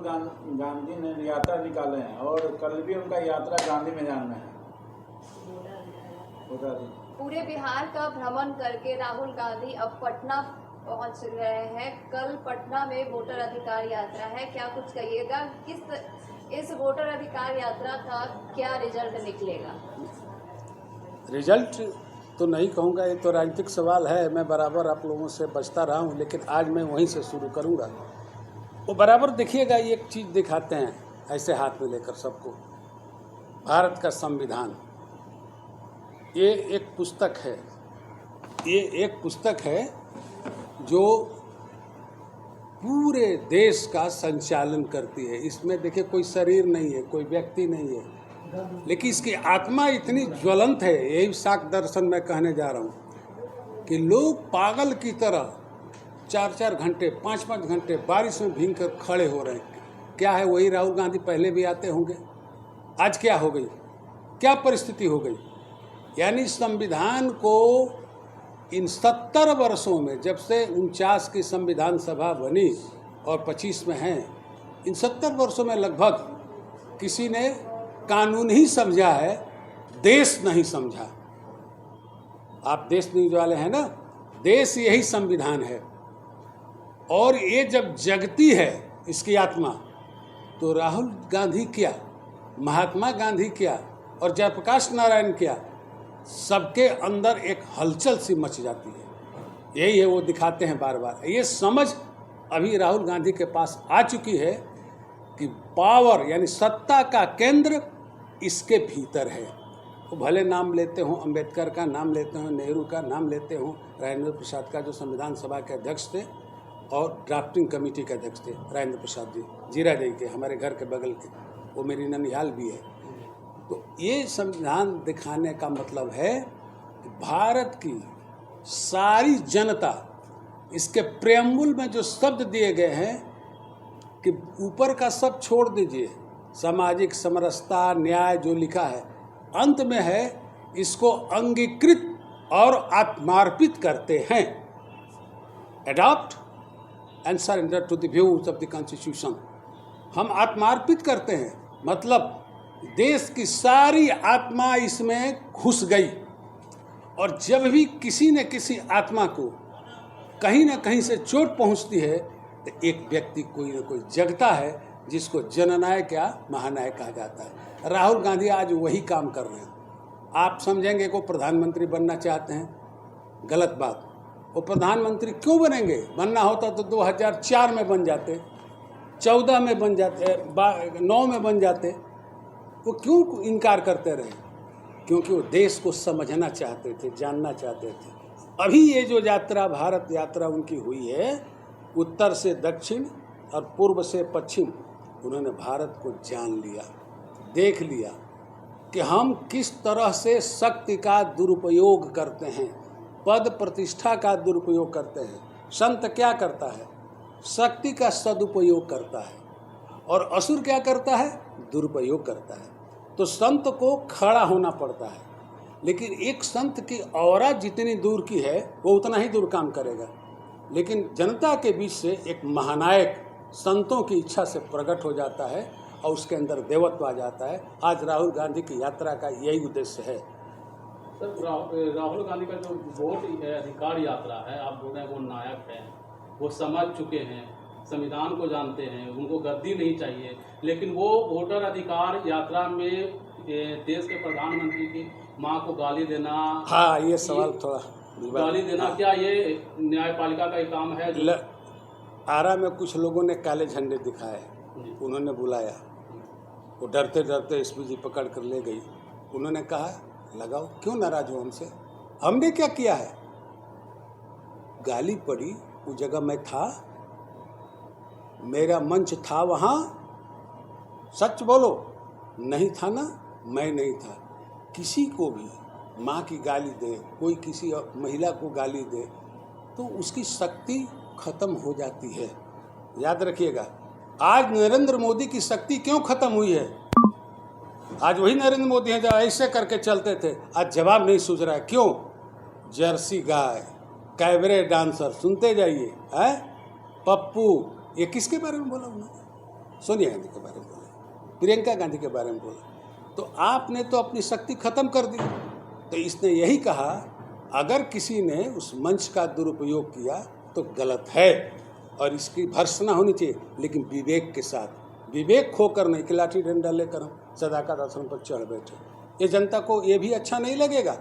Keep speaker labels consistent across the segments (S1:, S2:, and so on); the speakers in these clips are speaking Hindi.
S1: गांधी ने यात्रा निकाले हैं और कल भी उनका यात्रा गांधी मैदान में है।
S2: पूरे बिहार का भ्रमण करके राहुल गांधी अब पटना पहुंच रहे हैं। कल पटना में वोटर अधिकार यात्रा है, क्या कुछ कहिएगा? इस वोटर अधिकार यात्रा का क्या रिजल्ट निकलेगा?
S3: रिजल्ट तो नहीं कहूँगा, ये तो राजनीतिक सवाल है। मैं बराबर आप लोगों से बचता रहा हूँ, लेकिन आज मैं वहीं से शुरू करूँगा। वो बराबर देखिएगा, ये एक चीज़ दिखाते हैं ऐसे हाथ में लेकर सबको, भारत का संविधान। ये एक पुस्तक है जो पूरे देश का संचालन करती है। इसमें देखिए कोई शरीर नहीं है, कोई व्यक्ति नहीं है, लेकिन इसकी आत्मा इतनी ज्वलंत है। यही शाक्त दर्शन में कहने जा रहा हूँ कि लोग पागल की तरह 4-4 घंटे 5-5 घंटे बारिश में भीग कर खड़े हो रहे हैं। क्या है? वही राहुल गांधी पहले भी आते होंगे। आज क्या हो गई, क्या परिस्थिति हो गई? यानी संविधान को इन 70 वर्षों में, जब से 49 की संविधान सभा बनी और 25 में हैं, इन 70 वर्षों में लगभग किसी ने कानून ही समझा है, देश नहीं समझा। आप देश न्यूज वाले हैं ना, देश यही संविधान है। और ये जब जगती है इसकी आत्मा, तो राहुल गांधी क्या, महात्मा गांधी क्या और जयप्रकाश नारायण क्या, सबके अंदर एक हलचल सी मच जाती है। यही है, वो दिखाते हैं बार बार। ये समझ अभी राहुल गांधी के पास आ चुकी है कि पावर यानी सत्ता का केंद्र इसके भीतर है। वो भले नाम लेते हों, अंबेडकर का नाम लेते हों, नेहरू का नाम लेते हों, राजेंद्र प्रसाद का जो संविधान सभा के अध्यक्ष थे और ड्राफ्टिंग कमेटी के अध्यक्ष थे, राजेंद्र प्रसाद जी, जीरा जी के, हमारे घर के बगल के, वो मेरी ननिहाल भी है। तो ये संविधान दिखाने का मतलब है कि भारत की सारी जनता, इसके प्रेम्बुल में जो शब्द दिए गए हैं कि ऊपर का सब छोड़ दीजिए, सामाजिक समरसता, न्याय जो लिखा है, अंत में है इसको अंगीकृत और आत्मार्पित करते हैं। Adopt and surrender to the views of the constitution. हम आत्मार्पित करते हैं, मतलब देश की सारी आत्मा इसमें घुस गई। और जब भी किसी न किसी आत्मा को कहीं ना कहीं से चोट पहुंचती है, तो एक व्यक्ति कोई ना कोई जगता है, जिसको जननायक या महानायक कहा जाता है। राहुल गांधी आज वही काम कर रहे हैं। आप समझेंगे को प्रधानमंत्री बनना चाहते हैं, गलत बात। वो प्रधानमंत्री क्यों बनेंगे? बनना होता तो 2004 में बन जाते, 14 में बन जाते, 9 में बन जाते। वो क्यों इनकार करते रहे? क्योंकि वो देश को समझना चाहते थे, जानना चाहते थे। अभी ये जो यात्रा, भारत यात्रा उनकी हुई है, उत्तर से दक्षिण और पूर्व से पश्चिम, उन्होंने भारत को जान लिया, देख लिया कि हम किस तरह से शक्ति का दुरुपयोग करते हैं, पद प्रतिष्ठा का दुरुपयोग करते हैं। संत क्या करता है? शक्ति का सदुपयोग करता है, और असुर क्या करता है? दुरुपयोग करता है। तो संत को खड़ा होना पड़ता है, लेकिन एक संत की औरा जितनी दूर की है, वो उतना ही दूर काम करेगा। लेकिन जनता के बीच से एक महानायक संतों की इच्छा से प्रकट हो जाता है और उसके अंदर देवत्व आ जाता है। आज राहुल गांधी की यात्रा का यही उद्देश्य है।
S4: सर, राहुल गांधी का जो वोट अधिकार यात्रा है, आप बोल रहे हैं वो नायक है, वो समझ चुके हैं, संविधान को जानते हैं, उनको गद्दी नहीं चाहिए, लेकिन वो वोटर अधिकार यात्रा में देश के प्रधानमंत्री की मां को गाली देना,
S3: हाँ, ये सवाल थोड़ा
S4: गाली देना, हाँ। क्या ये न्यायपालिका का एक काम है?
S3: आरा में कुछ लोगों ने काले झंडे दिखाए, उन्होंने बुलाया, वो डरते डरते एसपीजी पकड़ कर ले गई। उन्होंने कहा लगाओ, क्यों नाराज हो हमसे? हमने क्या किया है? गाली पड़ी, उस जगह मैं था, मेरा मंच था वहाँ, सच बोलो, नहीं था ना? मैं नहीं था। किसी को भी माँ की गाली दे, कोई किसी महिला को गाली दे, तो उसकी शक्ति खत्म हो जाती है। याद रखिएगा, आज नरेंद्र मोदी की शक्ति क्यों खत्म हुई है? आज वही नरेंद्र मोदी हैं जो ऐसे करके चलते थे, आज जवाब नहीं सूझ रहा है। क्यों? जर्सी गाय, कैबरे डांसर, सुनते जाइए, है पप्पू, ये किसके बारे में बोला उन्होंने? सोनिया गांधी के बारे में बोले, प्रियंका गांधी के बारे में बोले, तो आपने तो अपनी शक्ति खत्म कर दी। तो इसने यही कहा अगर किसी ने उस मंच का दुरुपयोग किया तो गलत है और इसकी भर्त्सना होनी चाहिए, लेकिन विवेक के साथ, विवेक खोकर नहीं कि लाठी डंडा लेकर हम सदाकत आसन पर चढ़ बैठे। ये जनता को ये भी अच्छा नहीं लगेगा।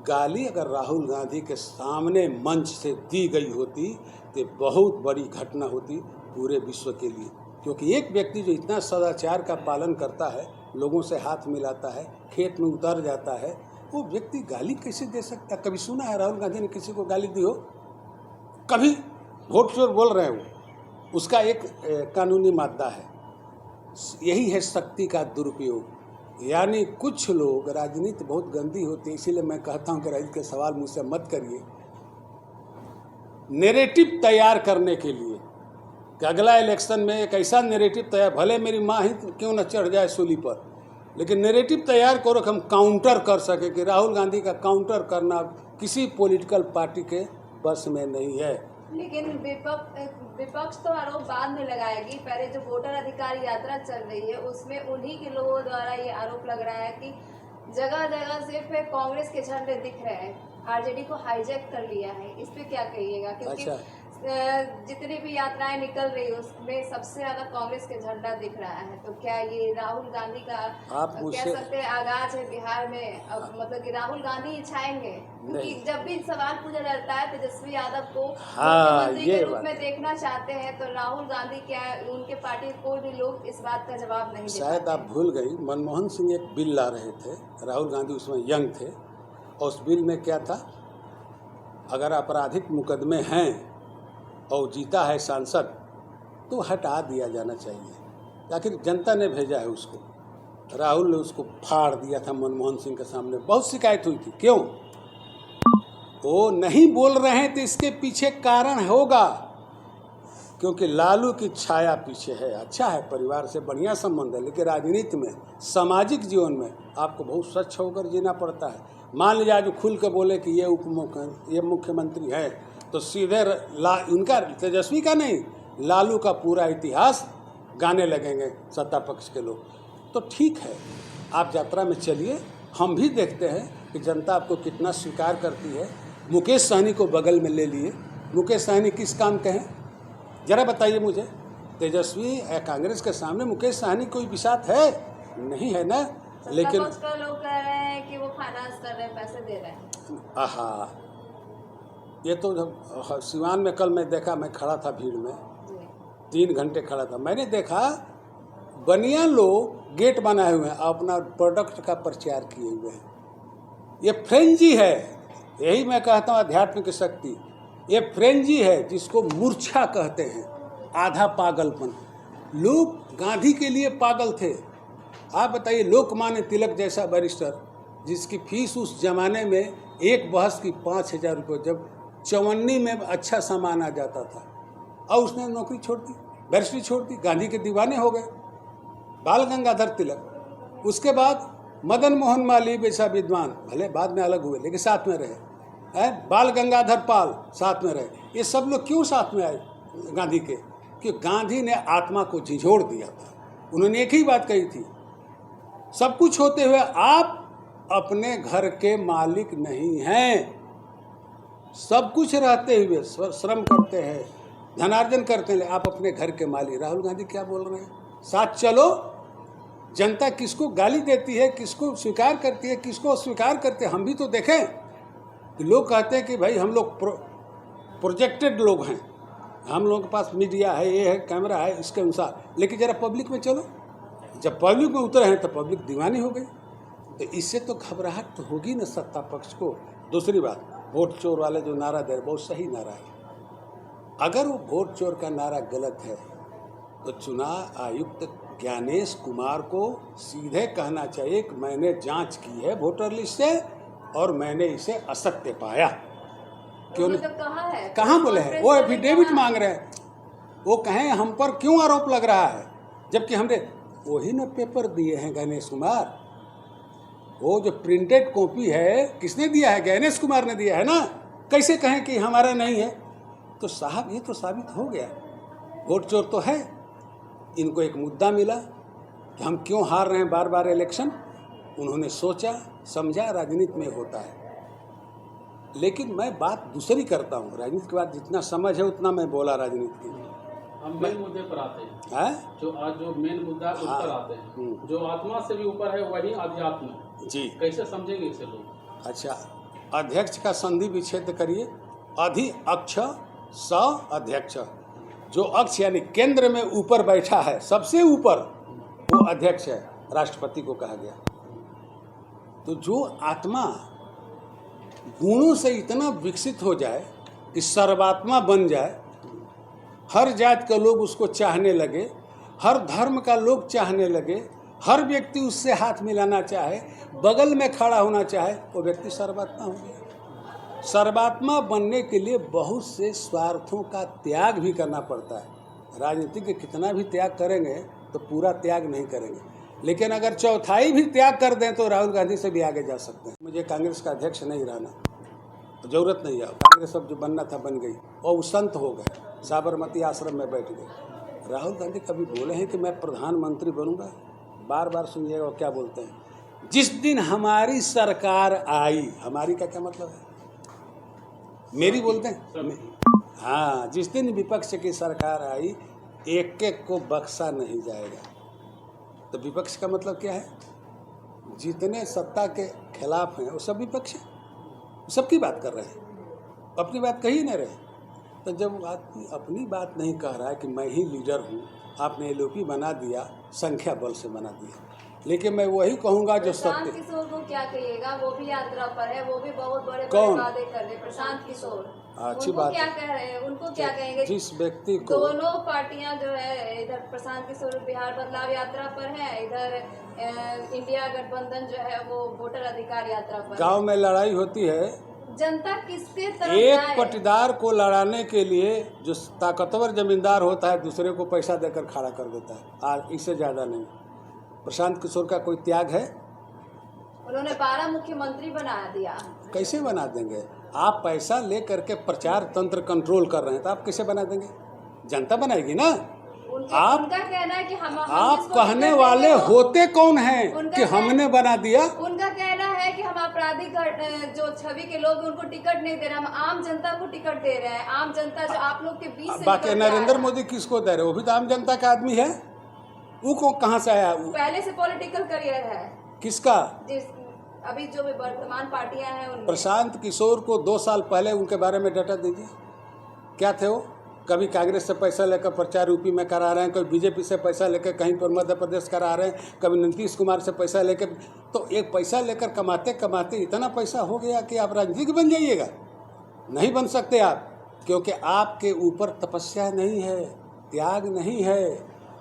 S3: गाली अगर राहुल गांधी के सामने मंच से दी गई होती तो बहुत बड़ी घटना होती पूरे विश्व के लिए, क्योंकि एक व्यक्ति जो इतना सदाचार का पालन करता है, लोगों से हाथ मिलाता है, खेत में उतर जाता है, वो व्यक्ति गाली कैसे दे सकता? कभी सुना है राहुल गांधी ने किसी को गाली दी हो? कभी? वोट चोर बोल रहे हैं वो, उसका एक कानूनी मादा है। यही है शक्ति का दुरुपयोग। यानी कुछ लोग, राजनीति बहुत गंदी होती है, इसीलिए मैं कहता हूँ कि राजनीति के सवाल मुझसे मत करिए। नैरेटिव तैयार करने के लिए कि अगला इलेक्शन में एक ऐसा नैरेटिव तैयार, भले मेरी माँ ही क्यों न चढ़ जाए सूली पर, लेकिन नैरेटिव तैयार करो कि हम काउंटर कर सके, कि राहुल गांधी का काउंटर करना किसी पॉलिटिकल पार्टी के बस में नहीं है।
S2: लेकिन विपक्ष तो आरोप बाद में लगाएगी, पहले जो वोटर अधिकार यात्रा चल रही है उसमें उन्हीं के लोगों द्वारा ये आरोप लग रहा है कि जगह जगह सिर्फ कांग्रेस के झंडे दिख रहे हैं, आरजेडी को हाईजैक कर लिया है। इस पे क्या कहिएगा? क्योंकि
S3: अच्छा।
S2: जितनी भी यात्राएं निकल रही है उसमें सबसे ज्यादा कांग्रेस के झंडा दिख रहा है, तो क्या ये राहुल गांधी का
S3: आप
S2: कह सकते हैं आगाज है बिहार में? अब मतलब कि राहुल गांधी ही छाएंगे, क्योंकि जब भी सवाल पूछा जाता है तेजस्वी यादव को मुख्यमंत्री के रूप में देखना चाहते हैं, तो राहुल गांधी क्या उनके पार्टी कोई भी लोग इस बात का जवाब नहीं देते।
S3: शायद आप भूल गई, मनमोहन सिंह एक बिल ला रहे थे, राहुल गांधी उसमें यंग थे, और उस बिल में क्या था, अगर आपराधिक मुकदमे हैं और जीता है सांसद तो हटा दिया जाना चाहिए। आखिर जनता ने भेजा है उसको, राहुल ने उसको फाड़ दिया था मनमोहन सिंह के सामने, बहुत शिकायत हुई थी। क्यों? वो नहीं बोल रहे हैं तो इसके पीछे कारण होगा, क्योंकि लालू की छाया पीछे है। अच्छा है, परिवार से बढ़िया संबंध है, लेकिन राजनीति में, सामाजिक जीवन में आपको बहुत स्वच्छ होकर जीना पड़ता है। मान लीजिए आज खुल के बोले कि ये मुख्यमंत्री है, तो सीधे उनका, तेजस्वी का नहीं, लालू का पूरा इतिहास गाने लगेंगे सत्ता पक्ष के लोग। तो ठीक है, आप यात्रा में चलिए, हम भी देखते हैं कि जनता आपको कितना स्वीकार करती है। मुकेश सहनी को बगल में ले लिए, मुकेश सहनी किस काम के हैं जरा बताइए मुझे? तेजस्वी या कांग्रेस के सामने मुकेश सहनी कोई विसात है? नहीं है ना। लेकिन
S2: लोग कह रहे हैं कि वो फाइनेंस कर रहे हैं, पैसे दे रहे हैं।
S3: आहा, ये तो जब सिवान में कल मैं देखा, मैं खड़ा था भीड़ में, 3 घंटे खड़ा था, मैंने देखा बनिया लोग गेट बनाए हुए हैं, अपना प्रोडक्ट का प्रचार किए हुए हैं। ये फ्रेंजी है, यही मैं कहता हूँ आध्यात्मिक शक्ति। ये फ्रेंजी है जिसको मूर्छा कहते हैं, आधा पागलपन। लोग गांधी के लिए पागल थे। आप बताइए, लोकमान्य तिलक जैसा बैरिस्टर जिसकी फीस उस जमाने में एक बहस की 5,000 रुपये, जब चवन्नी में अच्छा सामान आ जाता था, और उसने नौकरी छोड़ दी, बैरिस्ट्री छोड़ दी, गांधी के दीवाने हो गए। बाल गंगाधर तिलक, उसके बाद मदन मोहन मालवीय जैसा विद्वान, भले बाद में अलग हुए लेकिन साथ में रहे, बाल गंगाधर पाल साथ में रहे। ये सब लोग क्यों साथ में आए गांधी के? कि गांधी ने आत्मा को झिझोड़ दिया था। उन्होंने एक ही बात कही थी, सब कुछ होते हुए आप अपने घर के मालिक नहीं हैं। सब कुछ रहते हुए श्रम करते हैं, धनार्जन करते हैं, आप अपने घर के मालिक। राहुल गांधी क्या बोल रहे हैं? साथ चलो। जनता किसको गाली देती है, किसको स्वीकार करती है, किसको अस्वीकार करते हैं, हम भी तो देखें। कि लोग कहते हैं कि भाई हम लोग प्रोजेक्टेड लोग हैं, हम लोगों के पास मीडिया है, ये है, कैमरा है, इसके अनुसार। लेकिन जरा पब्लिक में चलो, जब पब्लिक में उतरे हैं तो पब्लिक दीवानी हो गई। तो इससे तो घबराहट तो होगी ना सत्ता पक्ष को। दूसरी बात, वोट चोर वाले जो नारा दे रहे, बहुत सही नारा है। अगर वो वोट चोर का नारा गलत है तो चुनाव आयुक्त ज्ञानेश कुमार को सीधे कहना चाहिए कि मैंने जांच की है वोटर लिस्ट से और मैंने इसे असत्य पाया। क्यों नहीं?
S2: कहाँ है?
S3: कहाँ बोले हैं? वो एफिडेविट मांग रहे हैं, वो कहें हम पर क्यों आरोप लग रहा है, जबकि हमने वही ना पेपर दिए हैं गणेश कुमार। वो जो प्रिंटेड कॉपी है किसने दिया है? गणेश कुमार ने दिया है ना। कैसे कहें कि हमारा नहीं है? तो साहब ये तो साबित हो गया वोट चोर तो है। इनको एक मुद्दा मिला कि हम क्यों हार रहे हैं बार बार इलेक्शन। उन्होंने सोचा समझा, राजनीति में होता है। लेकिन मैं बात दूसरी करता हूँ, राजनीति के बाद जितना समझ है उतना मैं बोला राजनीति की।
S4: हम मेन मुद्दे पर आते हैं,
S3: है
S4: जो आज जो मेन मुद्दा है उस पर आते हैं। जो आत्मा से भी ऊपर है वही अध्यात्म
S3: जी।
S4: कैसे समझेंगे इसे लोग?
S3: अच्छा, अध्यक्ष का संधि विच्छेद करिए। अधि अक्ष स अध्यक्ष, जो अक्ष यानी केंद्र में ऊपर बैठा है, सबसे ऊपर, वो अध्यक्ष है, राष्ट्रपति को कहा गया। तो जो आत्मा गुणों से इतना विकसित हो जाए कि सर्वात्मा बन जाए, हर जात के लोग उसको चाहने लगे, हर धर्म का लोग चाहने लगे, हर व्यक्ति उससे हाथ मिलाना चाहे, बगल में खड़ा होना चाहे, वो व्यक्ति सर्वात्मा हो गया। सर्वात्मा बनने के लिए बहुत से स्वार्थों का त्याग भी करना पड़ता है। राजनीतिज्ञ कितना भी त्याग करेंगे तो पूरा त्याग नहीं करेंगे, लेकिन अगर चौथाई भी त्याग कर दें तो राहुल गांधी से भी आगे जा सकते हैं। मुझे कांग्रेस का अध्यक्ष नहीं रहना, तो जरूरत नहीं है। कांग्रेस अब जो बनना था बन गई, और वो संत हो गए, साबरमती आश्रम में बैठ गए। राहुल गांधी कभी बोले हैं कि मैं प्रधानमंत्री बनूंगा? बार बार सुनिएगा वो क्या बोलते हैं, जिस दिन हमारी सरकार आई। हमारी का क्या मतलब है? मेरी बोलते हैं। हाँ, जिस दिन विपक्ष की सरकार आई, एक एक को बख्शा नहीं जाएगा। तो विपक्ष का मतलब क्या है? जितने सत्ता के खिलाफ हैं वो सब विपक्ष है, सबकी बात कर रहे हैं, अपनी बात कही नहीं रहे। तो जब आदमी अपनी बात नहीं कह रहा है कि मैं ही लीडर हूँ, आपने एलओपी बना दिया, संख्या बल से बना दिया। लेकिन मैं वही कहूँगा जो
S2: प्रशांत
S3: सत्य।
S2: किशोर को क्या कहिएगा? वो भी यात्रा पर है, वो भी बहुत बड़े
S3: कौन?
S2: वादे कर रहे हैं। प्रशांत किशोर,
S3: अच्छी
S2: उनको
S3: बात
S2: क्या
S3: है।
S2: कह रहे हैं? उनको क्या कहेंगे?
S3: जिस व्यक्ति को
S2: दोनों पार्टियां जो है, इधर प्रशांत किशोर बिहार बदलाव यात्रा पर है, इधर इंडिया गठबंधन जो है वो वोटर अधिकार यात्रा पर।
S3: गांव में लड़ाई होती है,
S2: जनता किसके तरफ
S3: एक
S2: जाए?
S3: पटीदार को लड़ाने के लिए जो ताकतवर जमींदार होता है दूसरे को पैसा देकर खड़ा कर देता है। आज इससे ज़्यादा नहीं। प्रशांत किशोर का कोई त्याग है?
S2: उन्होंने 12 मुख्यमंत्री बना दिया।
S3: कैसे बना देंगे? आप पैसा ले करके प्रचार तंत्र कंट्रोल कर रहे हैं, तो आप कैसे बना देंगे? जनता बनाएगी ना। आप
S2: उनका कहना है कि हम
S3: आप
S2: जिसको
S3: कहने
S2: टिकट
S3: वाले
S2: देंगे वो-
S3: होते कौन हैं
S2: उनका
S3: कि हमने बना दिया?
S2: उनका कहना है कि हम आपराधिक जो छवि के लोग हैं, उनको टिकट नहीं दे रहे, हम आम जनता को टिकट दे रहे हैं। आम जनता जो आप लोग के बीच से
S3: बाकी
S2: निकल के आ
S3: नरेंद्र
S2: रहा है।
S3: मोदी किसको दे रहे? वो भी तो आम जनता का आदमी है। वो को कहाँ से आया?
S2: पहले से पॉलिटिकल करियर है,
S3: किसका?
S2: जिस अभी जो भी वर्तमान पार्टियां हैं उनमें।
S3: प्रशांत किशोर को 2 साल पहले उनके बारे में डाटा दीजिए, क्या थे वो? कभी कांग्रेस से पैसा लेकर प्रचार यूपी में करा रहे हैं, कभी बीजेपी से पैसा लेकर कहीं पर मध्य प्रदेश करा रहे हैं, कभी नीतीश कुमार से पैसा लेकर। तो एक पैसा लेकर कमाते कमाते इतना पैसा हो गया कि आप राजनीतिक बन जाइएगा? नहीं बन सकते आप, क्योंकि आपके ऊपर तपस्या नहीं है, त्याग नहीं है,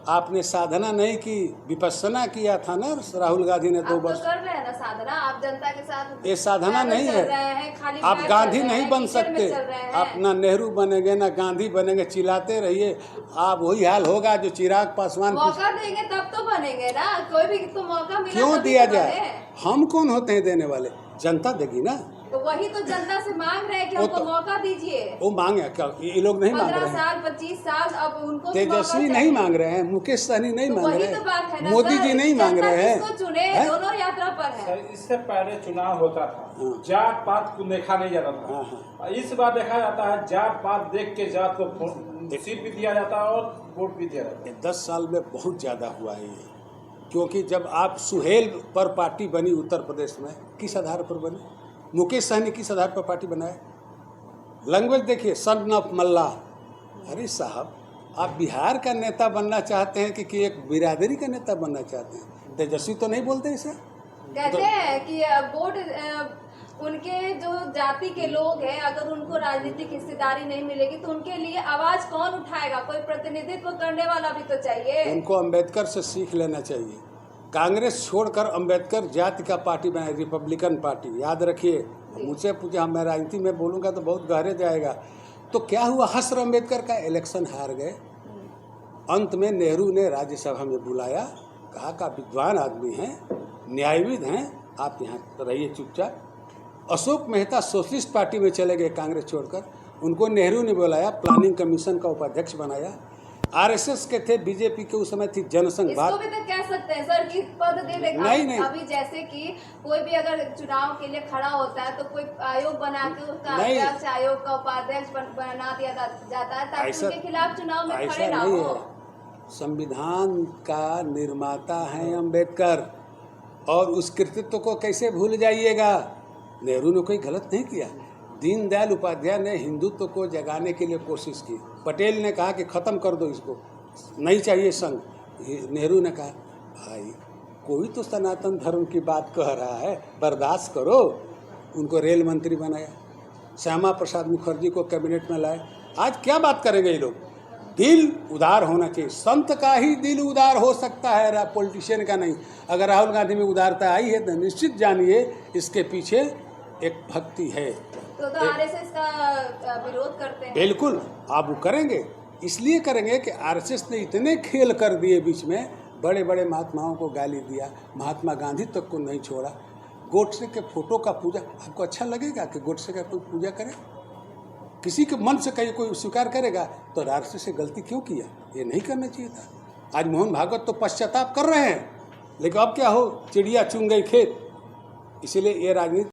S3: आपने साधना नहीं की। विपස්සना किया था ना राहुल गांधी ने 2
S2: आप तो
S3: वर्ष।
S2: कर रहे हैं ना साधना, आप जनता के साथ
S3: ये साधना
S2: पैदल
S3: नहीं
S2: चल
S3: है।
S2: रहे हैं, खाली
S3: आप
S2: पैर
S3: गांधी
S2: चल रहे
S3: नहीं
S2: हैं,
S3: बन
S2: कीचड़ में
S3: सकते।
S2: चल रहे हैं।
S3: आप ना नेहरू बनेंगे ना गांधी बनेंगे, चिल्लाते रहिए, आप वही हाल होगा जो चिराग पासवान।
S2: मौका देंगे तब तो बनेंगे ना, कोई भी तो मौका मिला
S3: क्यों
S2: तभी
S3: दिया
S2: तो
S3: जाए?
S2: बने।
S3: हम कौन होते हैं देने वाले? जनता देगी ना।
S2: तो वही तो जनता से मांग रहे हैं कि
S3: वो
S2: हमको
S3: तो-
S2: मौका दीजिए।
S3: वो मांगे क्या? ये लोग नहीं मांग
S2: 15
S3: रहे हैं।
S2: साल 25 साल अब उनको भी मौका
S3: तेजस्वी नहीं
S2: चाहिए।
S3: मांग रहे हैं, मुकेश सहनी नहीं
S2: तो
S3: मांग
S2: वही
S3: रहे
S2: तो बात है
S3: हैं,
S2: ना
S3: मोदी
S2: सर,
S3: जी नहीं मांग
S2: जनता
S3: रहे हैं।
S2: किसको चुने?
S3: हैं?
S2: दोनों यात्रा पर है।
S1: सर, इससे पहले चुनाव होता था,
S3: हाँ।
S1: जात पात को देखा नहीं जाता
S3: हाँ,
S1: था। और इस बार देखा जाता है, जात पात देख के जात को सीट भी दिया जाता है और वोट भी दिया जाता है।
S3: 10 साल में बहुत ज़्यादा हुआ है ये, क्योंकि जब आप सुहेल पर पार्टी बनी उत्तर प्रदेश में, किस आधार पर बनी? मुकेश सहनी किस आधार पर पार्टी बनाए? लैंग्वेज देखिए, सन ऑफ मल्ला। अरे साहब, आप बिहार का नेता बनना चाहते हैं कि एक बिरादरी का नेता बनना चाहते हैं? तेजस्वी तो नहीं बोलते इसे।
S2: कहते हैं कि वोट उनके जो जाति के लोग हैं, अगर उनको राजनीतिक हिस्सेदारी नहीं मिलेगी तो उनके लिए आवाज कौन उठाएगा? कोई प्रतिनिधित्व करने वाला भी तो चाहिए।
S3: उनको अंबेडकर से सीख लेना चाहिए। कांग्रेस छोड़कर अंबेडकर जाति का पार्टी बनाए, रिपब्लिकन पार्टी। याद रखिए, मुझसे पूछे, मैं राजनीति में बोलूँगा तो बहुत गहरे जाएगा। तो क्या हुआ? हसर अंबेडकर का इलेक्शन हार गए। अंत में नेहरू ने राज्यसभा में बुलाया, कहा का विद्वान आदमी हैं, न्यायविद हैं, आप यहाँ रहिए चुपचाप। अशोक मेहता सोशलिस्ट पार्टी में चले गए कांग्रेस छोड़कर, उनको नेहरू ने बुलाया, प्लानिंग कमीशन का उपाध्यक्ष बनाया। आरएसएस के थे, बीजेपी के उस समय थी जनसंघ।
S2: इसको भी तो कह सकते हैं सर कि पद दे देगा।
S3: नहीं।
S2: अभी जैसे कि कोई भी अगर चुनाव के लिए खड़ा होता है तो कोई आयोग बना के उसका अध्यक्ष, आयोग का उपाध्यक्ष बना दिया जाता है ताकि उनके खिलाफ चुनाव में खड़े ना हो।
S3: संविधान का निर्माता है अम्बेडकर, और उस कृतित्व को कैसे भूल जाइएगा। नेहरू ने कोई गलत नहीं किया। दीनदयाल उपाध्याय ने हिंदुत्व को जगाने के लिए कोशिश की। पटेल ने कहा कि ख़त्म कर दो इसको, नहीं चाहिए संघ। नेहरू ने कहा भाई कोई तो सनातन धर्म की बात कह रहा है, बर्दाश्त करो। उनको रेल मंत्री बनाया, श्यामा प्रसाद मुखर्जी को कैबिनेट में लाए। आज क्या बात करेंगे ये लोग? दिल उदार होना चाहिए। संत का ही दिल उदार हो सकता है, पॉलिटिशियन का नहीं। अगर राहुल गांधी में उदारता आई है तो निश्चित जानिए इसके पीछे एक भक्ति है।
S2: तो आरएसएस का विरोध करते हैं। बिल्कुल,
S3: आप वो करेंगे, इसलिए करेंगे कि आरएसएस ने इतने खेल कर दिए बीच में, बड़े बड़े महात्माओं को गाली दिया, महात्मा गांधी तक को नहीं छोड़ा। गोडसे के फोटो का पूजा, आपको अच्छा लगेगा कि गोडसे का कोई पूजा करे? किसी के मन से कहीं कोई स्वीकार करेगा तो आरएसएस से गलती क्यों किया? ये नहीं करना चाहिए था। आज मोहन भागवत तो पश्चाताप कर रहे हैं, लेकिन अब क्या हो, चिड़िया चुन गई खेत। इसीलिए ये राजनीति